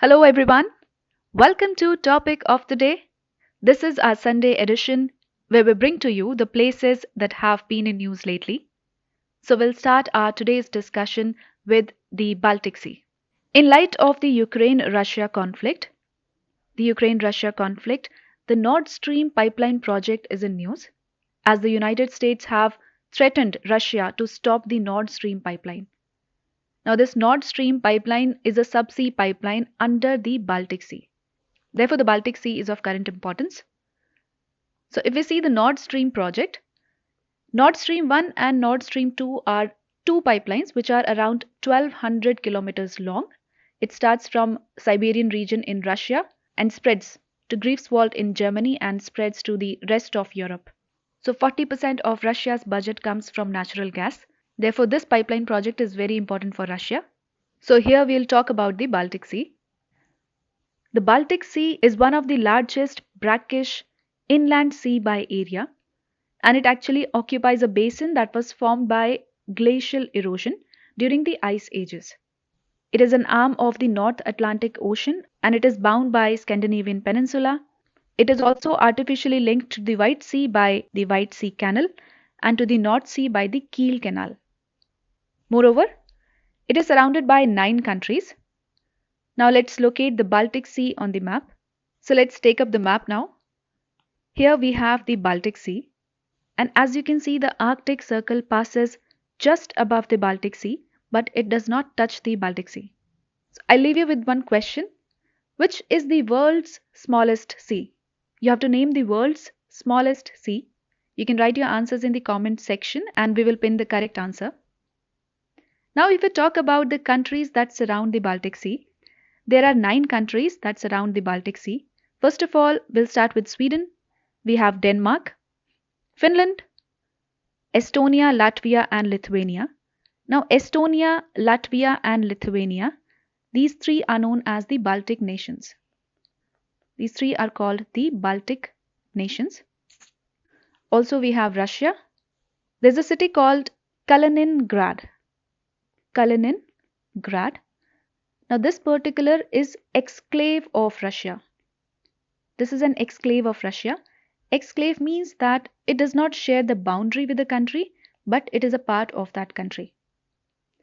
Hello everyone. Welcome to Topic of the Day. This is our Sunday edition where we bring to you the places that have been in news lately. So we'll start our today's discussion with the Baltic Sea. In light of the Ukraine-Russia conflict, the Nord Stream pipeline project is in news as the United States have threatened Russia to stop the Nord Stream pipeline. Now, this Nord Stream pipeline is a subsea pipeline under the Baltic Sea. Therefore, the Baltic Sea is of current importance. So, if we see the Nord Stream project, Nord Stream 1 and Nord Stream 2 are two pipelines which are around 1200 kilometers long. It starts from Siberian region in Russia and spreads to Greifswald in Germany and spreads to the rest of Europe. So 40% of Russia's budget comes from natural gas. Therefore, this pipeline project is very important for Russia. So here we'll talk about the Baltic Sea. The Baltic Sea is one of the largest brackish inland sea by area, and it actually occupies a basin that was formed by glacial erosion during the ice ages. It is an arm of the North Atlantic Ocean and it is bound by Scandinavian Peninsula. It is also artificially linked to the White Sea by the White Sea Canal and to the North Sea by the Kiel Canal. Moreover, it is surrounded by 9 countries. Now let's locate the Baltic Sea on the map. So let's take up the map now. Here we have the Baltic Sea, and as you can see, the Arctic Circle passes just above the Baltic Sea, but it does not touch the Baltic Sea. So I'll leave you with one question. Which is the world's smallest sea? You have to name the world's smallest sea. You can write your answers in the comment section and we will pin the correct answer. Now, if we talk about the countries that surround the Baltic Sea, there are 9 countries that surround the Baltic Sea. First of all, we'll start with Sweden. We have Denmark, Finland, Estonia, Latvia, and Lithuania. Now, Estonia, Latvia, and Lithuania, these 3 are known as the Baltic nations. These 3 are called the Baltic nations. Also, we have Russia. There's a city called Kaliningrad. Kaliningrad. Now, this particular is Exclave of Russia. This is an exclave of Russia. Exclave means that it does not share the boundary with the country, but it is a part of that country.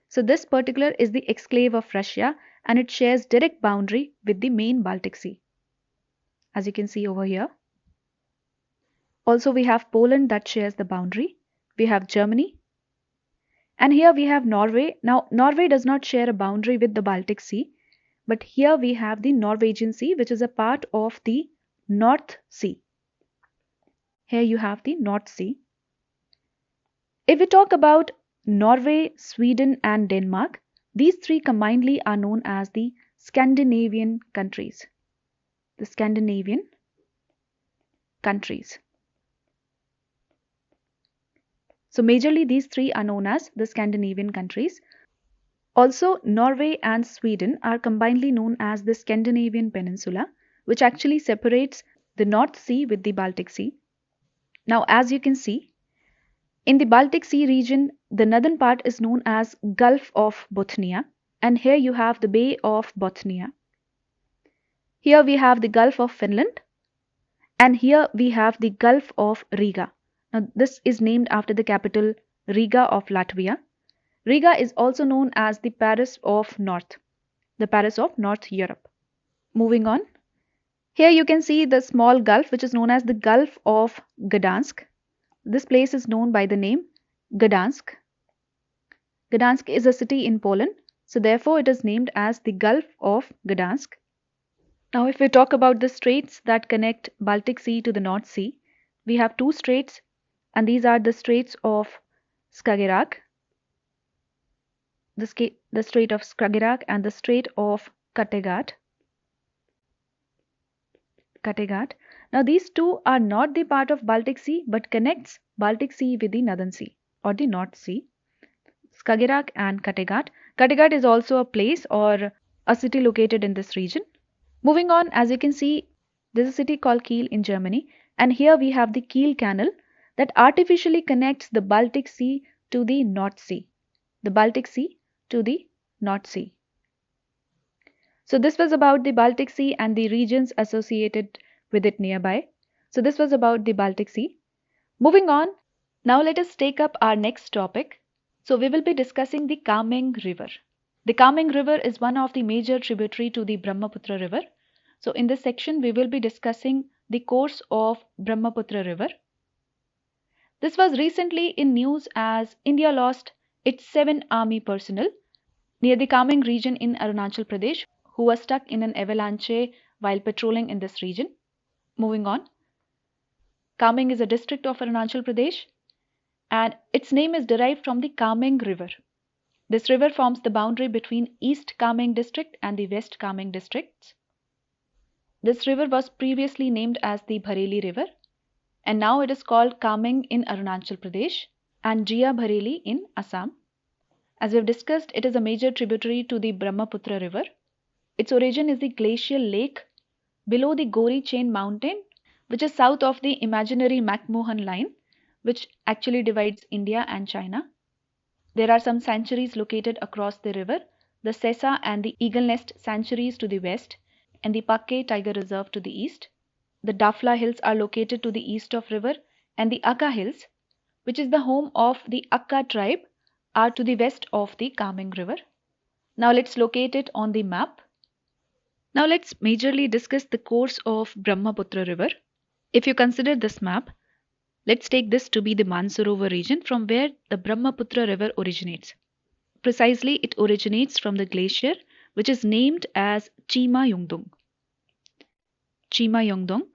So this particular is the exclave of Russia and it shares direct boundary with the main Baltic Sea, as you can see over here. Also, we have Poland that shares the boundary. We have Germany. And here we have Norway. Now, Norway does not share a boundary with the Baltic Sea, but here we have the Norwegian Sea, which is a part of the North Sea. Here you have the North Sea. If we talk about Norway, Sweden, and Denmark, these 3 combinedly are known as the Scandinavian countries. The Scandinavian countries. So majorly these 3 are known as the Scandinavian countries. Also, Norway and Sweden are combinedly known as the Scandinavian Peninsula, which actually separates the North Sea with the Baltic Sea. Now, as you can see, in the Baltic Sea region, the northern part is known as Gulf of Bothnia, and here you have the Bay of Bothnia. Here we have the Gulf of Finland, and here we have the Gulf of Riga. Now, this is named after the capital Riga of Latvia. Riga is also known as the Paris of North Europe. Moving on. Here you can see the small gulf which is known as the Gulf of Gdansk. This place is known by the name Gdansk. Gdansk is a city in Poland, so therefore it is named as the Gulf of Gdansk. Now, if we talk about the straits that connect Baltic Sea to the North Sea, we have 2 straits, and these are the straits of Skagerrak, the Strait of Skagerrak and the Strait of Kattegat. Now, these 2 are not the part of Baltic Sea but connects Baltic Sea with the Northern Sea or the North Sea. Skagerrak and Kattegat. Kattegat is also a place or a city located in this region. Moving on, as you can see, there's a city called Kiel in Germany, and here we have the Kiel Canal that artificially connects the Baltic Sea to the North Sea. The Baltic Sea to the North Sea. So this was about the Baltic Sea and the regions associated with it nearby. So this was about the Baltic Sea. Moving on, now let us take up our next topic. So we will be discussing the Kameng River. The Kameng River is one of the major tributary to the Brahmaputra River. So in this section, we will be discussing the course of Brahmaputra River. This was recently in news as India lost its 7 army personnel near the Kameng region in Arunachal Pradesh who were stuck in an avalanche while patrolling in this region. Moving on, Kameng is a district of Arunachal Pradesh and its name is derived from the Kameng River. This river forms the boundary between East Kameng district and the West Kameng districts. This river was previously named as the Bhareli River and now it is called Kameng in Arunachal Pradesh and Jia Bhareli in Assam. As we have discussed, it is a major tributary to the Brahmaputra River. Its origin is the glacial lake below the Gori Chain mountain, which is south of the imaginary McMahon line, which actually divides India and China. There are some sanctuaries located across the river, the Sessa and the Eagle Nest sanctuaries to the west, and the Pakke Tiger Reserve to the east. The Dafla Hills are located to the east of river, and the Akka Hills, which is the home of the Akka tribe, are to the west of the Kameng River. Now let's locate it on the map. Now let's majorly discuss the course of Brahmaputra River. If you consider this map, let's take this to be the Mansarovar region from where the Brahmaputra River originates. Precisely, it originates from the glacier which is named as Chima Yongdong. Chima Yongdong.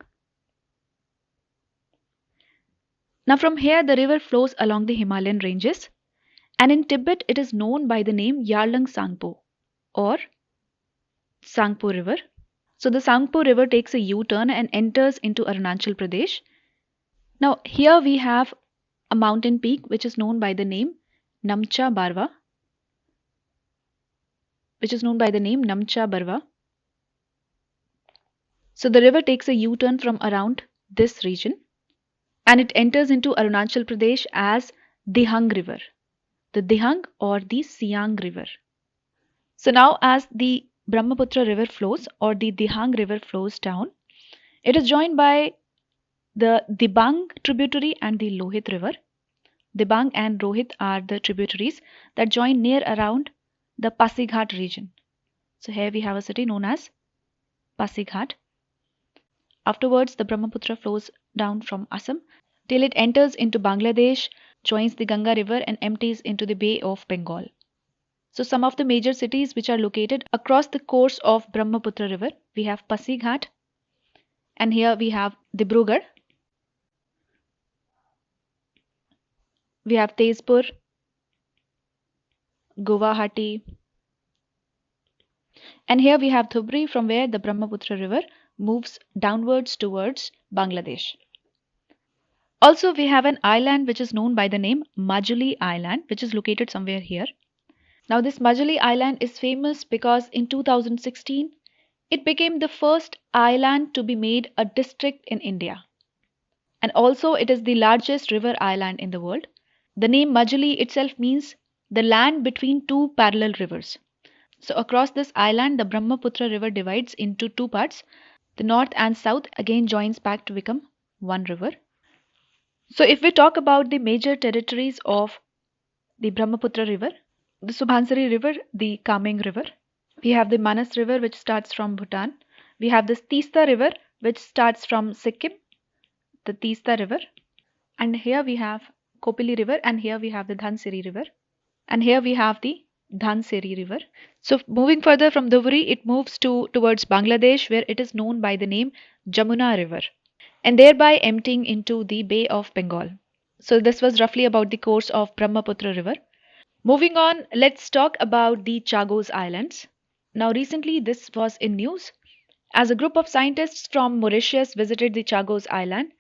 Now from here the river flows along the Himalayan ranges and in Tibet it is known by the name Yarlung Sangpo or Sangpo River. So the Sangpo River takes a U-turn and enters into Arunachal Pradesh. Now here we have a mountain peak which is known by the name Namcha Barwa. So the river takes a U-turn from around this region and it enters into Arunachal Pradesh as Dihang River, the Dihang or the Siang River. So now as the Brahmaputra River flows or the Dihang River flows down, it is joined by the Dibang tributary and the Lohit River. Dibang and Rohit are the tributaries that join near around the Pasighat region. So here we have a city known as Pasighat. Afterwards, the Brahmaputra flows down from Assam till it enters into Bangladesh, joins the Ganga River and empties into the Bay of Bengal. So some of the major cities which are located across the course of Brahmaputra River, we have Pasighat and here we have Dibrugarh, we have Tezpur, Guwahati, and here we have Dhubri from where the Brahmaputra River moves downwards towards Bangladesh. Also, we have an island which is known by the name Majuli Island, which is located somewhere here. Now, this Majuli Island is famous because in 2016, it became the first island to be made a district in India. And also, it is the largest river island in the world. The name Majuli itself means the land between two parallel rivers. So, across this island, the Brahmaputra River divides into two parts. The north and south again joins back to become one river. So if we talk about the major territories of the Brahmaputra River, the Subhansari River, the Kameng River, we have the Manas River which starts from Bhutan, we have this Teesta River which starts from Sikkim, the Teesta River, and here we have Kopili River and here we have the Dhansiri River and here we have the Dhansiri River. So moving further from Dhubri, it moves towards Bangladesh where it is known by the name Jamuna River and thereby emptying into the Bay of Bengal. So this was roughly about the course of Brahmaputra River. Moving on, let's talk about the Chagos Islands. Now recently this was in news as a group of scientists from Mauritius visited the Chagos Island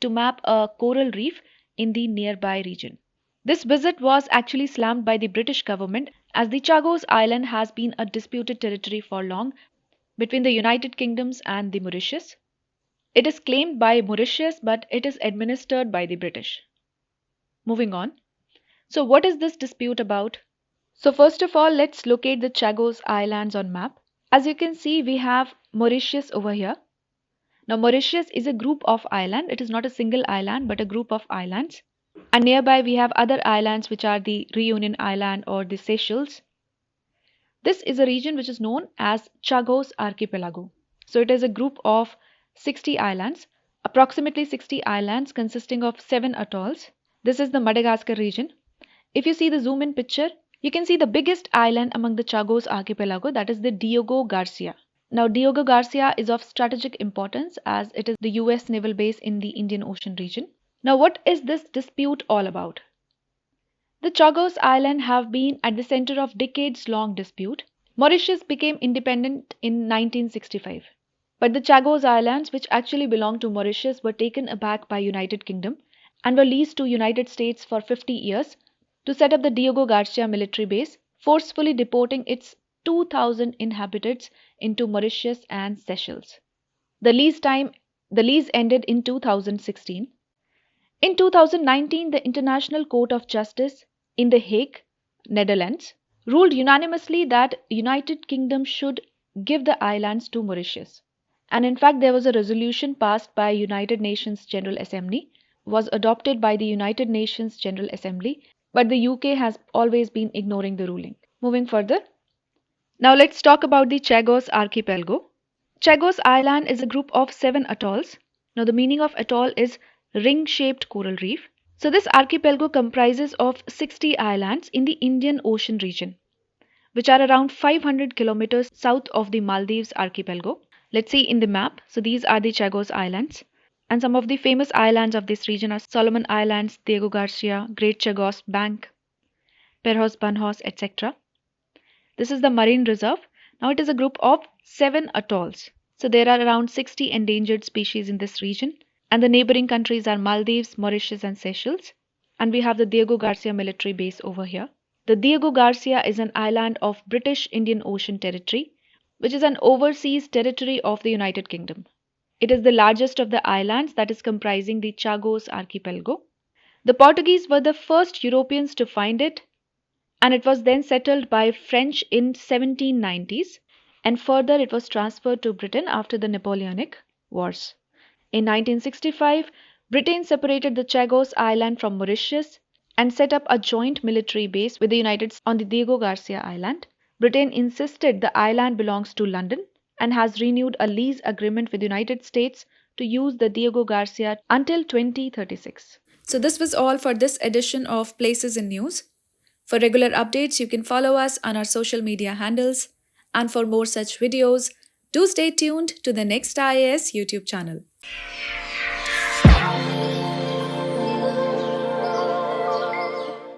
to map a coral reef in the nearby region. This visit was actually slammed by the British government as the Chagos Island has been a disputed territory for long between the United Kingdoms and the Mauritius. It is claimed by Mauritius, but it is administered by the British. Moving on. So what is this dispute about? So first of all, let's locate the Chagos Islands on map. As you can see, we have Mauritius over here. Now, Mauritius is a group of islands. It is not a single island, but a group of islands. And nearby, we have other islands, which are the Reunion Island or the Seychelles. This is a region which is known as Chagos Archipelago. So, it is a group of 60 islands, approximately 60 islands consisting of 7 atolls. This is the Madagascar region. If you see the zoom in picture, you can see the biggest island among the Chagos Archipelago, that is the Diego Garcia. Now, Diego Garcia is of strategic importance as it is the US naval base in the Indian Ocean region. Now, what is this dispute all about? The Chagos Islands have been at the center of decades-long dispute. Mauritius became independent in 1965. But the Chagos Islands, which actually belonged to Mauritius, were taken aback by United Kingdom and were leased to United States for 50 years to set up the Diego Garcia military base, forcefully deporting its 2,000 inhabitants into Mauritius and Seychelles. The lease ended in 2016. In 2019, the International Court of Justice in The Hague, Netherlands, ruled unanimously that United Kingdom should give the islands to Mauritius. And in fact, there was a resolution passed by United Nations General Assembly, was adopted by the United Nations General Assembly, but the UK has always been ignoring the ruling. Moving further. Now let's talk about the Chagos Archipelago. Chagos Island is a group of 7 atolls. Now the meaning of atoll is ring-shaped coral reef. So this archipelago comprises of 60 islands in the Indian Ocean region, which are around 500 kilometers south of the Maldives archipelago. Let's see in the map. So these are the Chagos Islands. And some of the famous islands of this region are Solomon Islands, Diego Garcia, Great Chagos Bank, Perhos Banhos, etc. This is the marine reserve. Now it is a group of 7 atolls. So there are around 60 endangered species in this region. And the neighboring countries are Maldives, Mauritius and Seychelles. And we have the Diego Garcia military base over here. The Diego Garcia is an island of British Indian Ocean Territory, which is an overseas territory of the United Kingdom. It is the largest of the islands that is comprising the Chagos Archipelago. The Portuguese were the first Europeans to find it, and it was then settled by French in 1790s, and further it was transferred to Britain after the Napoleonic Wars. In 1965, Britain separated the Chagos Island from Mauritius and set up a joint military base with the United States on the Diego Garcia Island. Britain insisted the island belongs to London and has renewed a lease agreement with the United States to use the Diego Garcia until 2036. So this was all for this edition of Places in News. For regular updates, you can follow us on our social media handles. And for more such videos, do stay tuned to the next IAS YouTube channel.